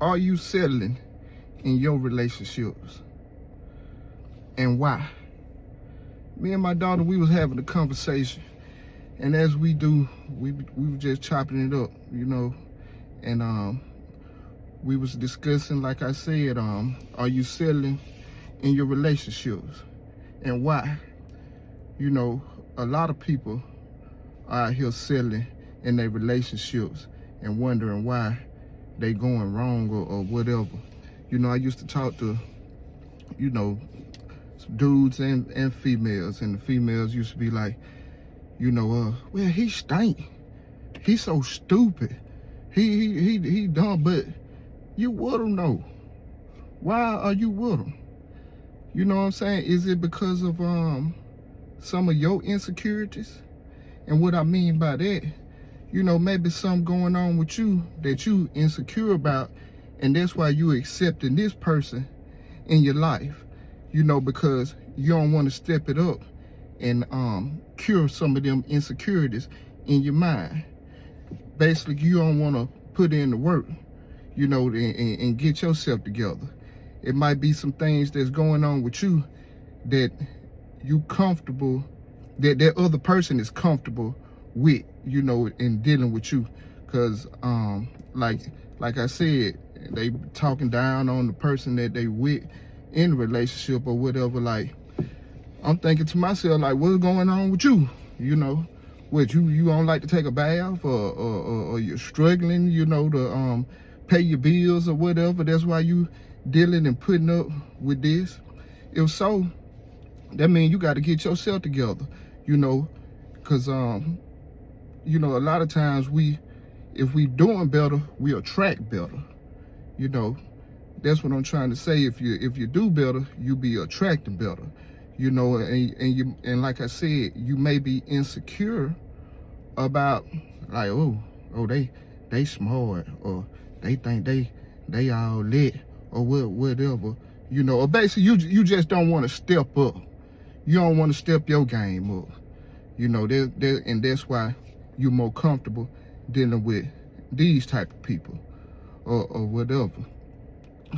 Are you settling in your relationships? And why? Me and my daughter, we was having a conversation. And as we do, we were just chopping it up, you know. And we was discussing, like I said, are you settling in your relationships? And why? You know, a lot of people are out here settling in their relationships and wondering why they going wrong or whatever. You know, I used to talk to, you know, dudes and females, and the females used to be like, you know, well, he stink. He's so stupid. He dumb, but you with him though. Why are you with him? You know what I'm saying? Is it because of some of your insecurities? And what I mean by that, you know, maybe something going on with you that you insecure about, and that's why you accepting this person in your life, you know, because you don't want to step it up and cure some of them insecurities in your mind. Basically, you don't want to put in the work, you know, and get yourself together. It might be some things that's going on with you that you comfortable, that other person is comfortable with, you know, in dealing with you. Because like I said, they talking down on the person that they with in a relationship or whatever. Like, I'm thinking to myself, like, what's going on with you? You know, what, you don't like to take a bath, or you're struggling, you know, to pay your bills or whatever. That's why you dealing and putting up with this. If so, that means you got to get yourself together, you know, because you know, a lot of times if we doing better, we attract better. You know, that's what I'm trying to say. If you do better, you be attracting better. You know, and like I said, you may be insecure about, like, oh they smart, or they think they all lit, or whatever. You know, or basically you just don't want to step up. You don't want to step your game up. You know, and that's why you're more comfortable dealing with these type of people or whatever.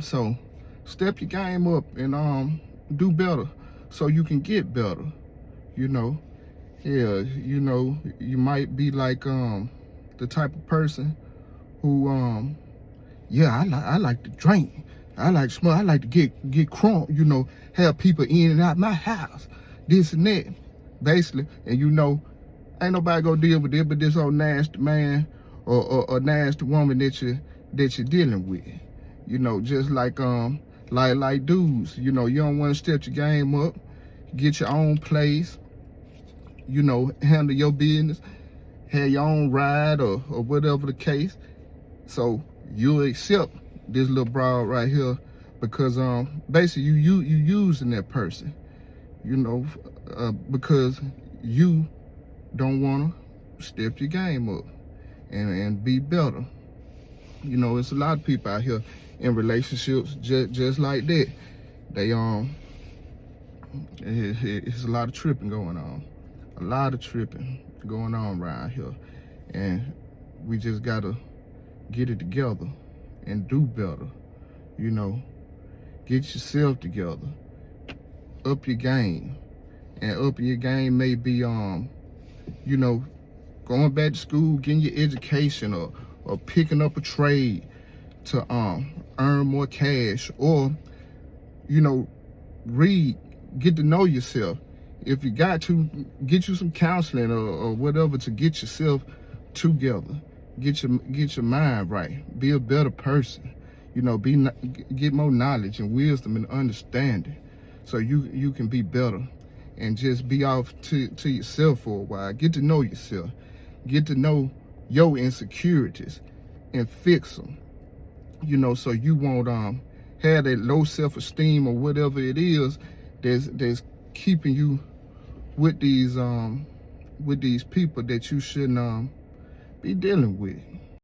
So step your game up and do better so you can get better. You know, yeah, you know, you might be like the type of person who yeah, I like to drink, I like to smoke, I like to get crunk, you know, have people in and out my house, this and that, basically. And you know, ain't nobody gonna deal with it but this old nasty man or nasty woman that you're dealing with. You know, just like dudes, you know, you don't want to step your game up, get your own place, you know, handle your business, have your own ride or whatever the case. So you accept this little broad right here because basically you using that person, you know, because you don't want to step your game up and be better. You know, it's a lot of people out here in relationships just like that. They it's a lot of tripping going on. A lot of tripping going on around here. And we just gotta get it together and do better. You know, get yourself together. Up your game. And upping your game may be you know, going back to school, getting your education, or picking up a trade to earn more cash, or, you know, read, get to know yourself. If you got to, get you some counseling or whatever to get yourself together, get your mind right, be a better person, you know, get more knowledge and wisdom and understanding, so you can be better and just be off to yourself for a while. Get to know yourself, get to know your insecurities and fix them, you know, so you won't have that low self-esteem or whatever it is that's keeping you with these people that you shouldn't be dealing with.